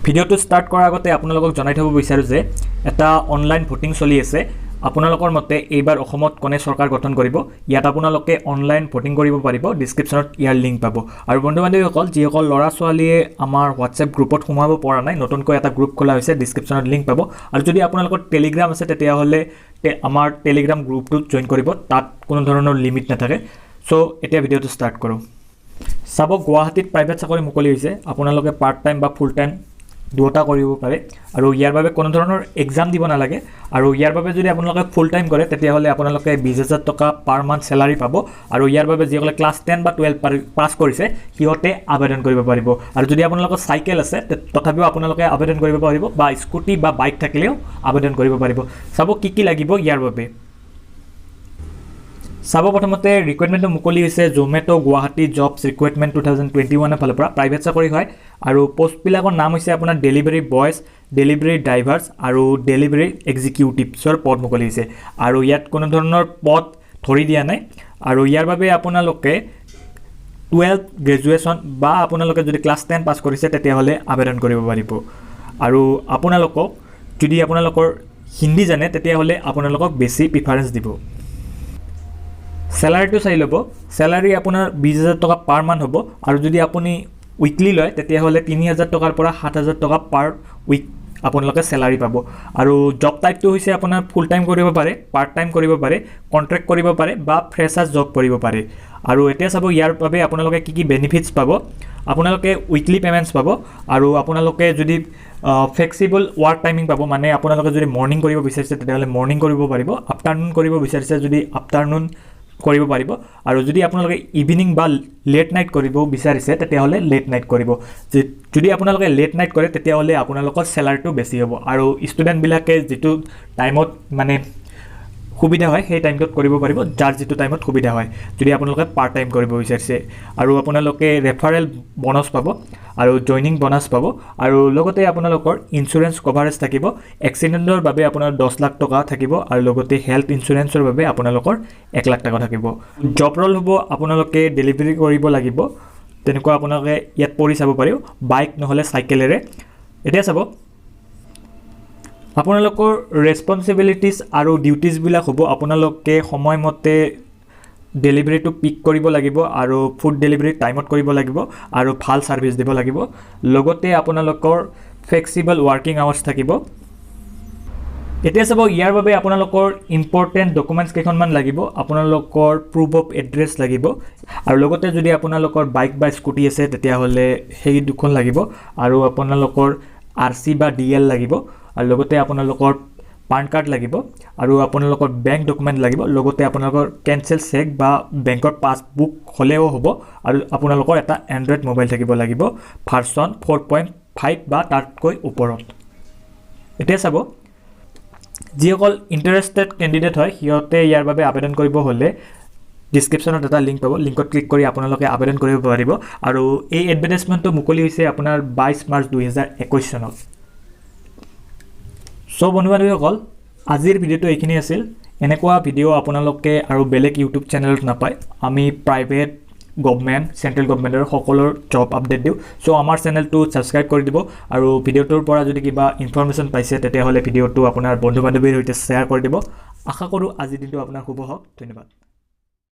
ভিডিওটো স্টাৰ্ট কৰাৰ আগতে আপোনালোকক জনাই থব বিচাৰো যে এটা অনলাইন ভোটিং চলি আছে আপোনালোকৰ মতে এইবাৰ অসমত কোনে চৰকাৰ গঠন কৰিব ইয়াত আপোনালোকে অনলাইন ভোটিং কৰিব পাৰিব ডেসক্ৰিপচনত ইয়াৰ লিংক পাব আৰু বন্ধু-বান্ধৱীসকল যিসকল ল'ৰা ছোৱালীয়ে আমাৰ WhatsApp গ্ৰুপত সোমাব পৰা নাই নতুনকৈ এটা গ্ৰুপ খোলা হৈছে ডেসক্ৰিপচনত লিংক পাব আৰু যদি আপোনালোকৰ টেলিগ্ৰাম আছে তেতিয়া হলে আমাৰ টেলিগ্ৰাম গ্ৰুপটো জয়েন কৰিব তাত কোনো ধৰণৰ লিমিট নাথাকে সো এতিয়া ভিডিওটো স্টাৰ্ট কৰো সাব গুৱাহাটীত প্ৰাইভেট চাকৰি মুকলি হৈছে আপোনালোকে পাৰ্ট টাইম বা ফুল টাইম দুটা কৰিব পাৰে আৰু ইয়াৰ বাবে কোনো ধৰণৰ এক্সাম দিব নালাগে আৰু ইয়াৰ বাবে যদি আপোনালোকে ফুল টাইম কৰে তেতিয়া হলে আপোনালোকে 20000 টকা পাৰ মান্থ স্যালাৰি পাব আৰু ইয়াৰ বাবে যিসকলে ক্লাছ 10 বা 12 পাস কৰিছে সিহঁতে আবেদন কৰিব পাৰিব আৰু যদি আপোনালোকৰ সাইকেল আছে তথাপিও আপোনালোকে আবেদন কৰিব পাৰিব বা স্কুটি বা বাইক থাকিলেও আবেদন কৰিব পাৰিব সব কি লাগিব ইয়াৰ বাবে সাব প্ৰথমতে ৰিক্ৰুইটমেন্ট মুকলি হৈছে Zomato Guwahati Job Recruitment 2021 ফালৰ পৰা প্ৰাইভেট চাকৰি হয় আৰু পোষ্ট বিলাকৰ নাম হৈছে আপোনাৰ ডেলিভাৰী বয়জ ডেলিভাৰী ড্ৰাইভাৰছ আৰু ডেলিভাৰী এক্সিকিউটিভছৰ পদ মুকলি হৈছে আৰু ইয়াত কোনো ধৰণৰ পদ ধৰি দিয়া নাই আৰু ইয়াৰ বাবে আপোনালোকে 12 গ্ৰেজুৱেচন বা আপোনালোকে যদি ক্লাছ 10 পাস কৰিছে তেতিয়া হলে আবেদন কৰিব পাৰিব আৰু আপোনালোকক যদি আপোনালোকৰ হিন্দী জানে তেতিয়া হলে আপোনালোকক বেছি প্ৰিফাৰেন্স দিব Salary to চাই লব salary আপোনাৰ 20000 টকা পাৰ মান হ'ব আৰু যদি আপুনি উইকলি লয় তেতিয়া হলে 3000 টকাৰ পৰা 7000 টকা পাৰ উইক আপোনালোকে salary পাব আৰু জব টাইপটো হৈছে আপোনাৰ ফুল টাইম কৰিব পাৰে পাৰ্ট টাইম কৰিব পাৰে কন্ট্ৰাক্ট কৰিব পাৰে বা ফ্ৰেছাৰ জব কৰিব পাৰে আৰু এতিয়া চাব ইয়াৰ বাবে আপোনালোকে কি বেনিফিটস পাব আপোনালোকে উইকলি পেমেন্টস পাব আৰু আপোনালোকে যদি ফ্লেক্সিবল ওয়াৰ্ক টাইমিং পাব মানে আপোনালোকে যদি মৰ্নিং কৰিব বিচাৰিছে তেতিয়া হলে মৰ্নিং কৰিব পাৰিব আফটাৰনুন কৰিব বিচাৰিছে যদি আফটাৰনুন কৰিব পাৰিব আৰু যদি আপোনালোকে ইভিনিং বা লেট নাইট কৰিব বিচাৰিছে তেতিয়া হলে লেট নাইট কৰিব যদি আপোনালোকে লেট নাইট কৰে তেতিয়া হলে আপোনালোকৰ স্যালাৰিটো বেছি হ'ব আৰু ষ্টুডেন্ট বিলাকে যেটো টাইমত মানে সুবিধা হয় সেই টাইমত কৰিব পাৰিব যাৰ যেটো টাইমত সুবিধা হয় যদি আপোনালোকে পাৰ্ট টাইম কৰিব বিচাৰিছে আৰু আপোনালোকে ৰেফাৰেল বোনাস পাব আৰু জয়নিং বোনাস পাব আৰু লগতে আপোনালোকৰ ইন্সুৰেন্স কভাৰেজ থাকিব এক্সিডেন্টৰ বাবে আপোনাৰ 10 লাখ টকা থাকিব আৰু লগতে হেল্থ ইন্সুৰেন্সৰ বাবে আপোনালোকৰ 1 লাখ টকা থাকিব জব ৰল হ'ব আপোনালোকে ডেলিভাৰী কৰিব লাগিব তেনেকুৱা আপোনালোকে ইয়াত পৰি চাব পাৰিব বাইক নহলে সাইকেলেৰে এতিয়া চাব আপোনালোকৰ ৰেসপন্সিবিলিটিজ আৰু ডিউটিজ বিলাক হ'ব আপোনালোকে সময়মতে ডেলিভাৰীটো পিক কৰিব লাগিব আৰু ফুড ডেলিভাৰী টাইমত কৰিব লাগিব আৰু ভাল সাৰ্ভিস দিব লাগিব লগতে আপোনালোকৰ ফ্লেক্সিবল ওয়াৰ্কিং আৱাৰ্স থাকিব এতিয়া চাব ইয়াৰ বাবে আপোনালোকৰ ইম্পৰ্টেন্ট ডকুমেন্টস কেইখনমান লাগিব আপোনালোকৰ প্ৰুফ অফ এড্ৰেছ লাগিব আৰু লগতে যদি আপোনালোকৰ বাইক বা স্কুটি আছে তেতিয়া হলে সেই দুখন লাগিব আৰু আপোনালোকৰ আৰসি বা ডিএল লাগিব আৰু লগতে আপোনালোকৰ পান কাৰ্ড লাগিব আৰু আপোনালোকৰ বেংক ডকুমেন্ট লাগিব লগতে আপোনালোকৰ কেনসেল চেক বা বেংকৰ পাসবুক হলেও হ'ব আৰু আপোনালোকৰ এটা এন্ড্ৰইড মোবাইল থাকিব লাগিব ভাৰ্সন 4.5 বা তাতকৈ ওপৰত এতিয়া চাব যিসকল ইন্টাৰেষ্টেড ক্যান্ডিডেট হয় সিহঁতে ইয়াৰ বাবে আবেদন কৰিব হলে ডেসক্ৰিপচনত এটা লিংক পাব লিংকত ক্লিক কৰি আপোনালোকে আবেদন কৰিব পাৰিব আৰু এই এডভাৰটাইজমেন্টটো মুকলি হৈছে আপোনাৰ 22 মাৰ্চ 2021 চনত সো বন্ধু-বান্ধৱীসকল আজিৰ ভিডিওটো এইখিনি আছিল এনেকুৱা ভিডিও আপোনালোকে আৰু বেলেগ ইউটিউব চেনেলত নাপায় আমি প্ৰাইভেট গভৰ্নমেন্ট সেন্ট্ৰেল গভৰ্নমেন্টৰ সকলৰ জব আপডেট দিও সো আমাৰ চেনেলটো সাবস্ক্ৰাইব কৰি দিব আৰু ভিডিওটোৰ পৰা যদি কিবা ইনফৰমেশন পাইছে তেতিয়া হলে ভিডিওটো আপোনাৰ বন্ধু-বান্ধৱীৰ সৈতে শেয়াৰ কৰি দিব আশা কৰো আজি দিনটো আপোনাৰ শুভ হওক ধন্যবাদ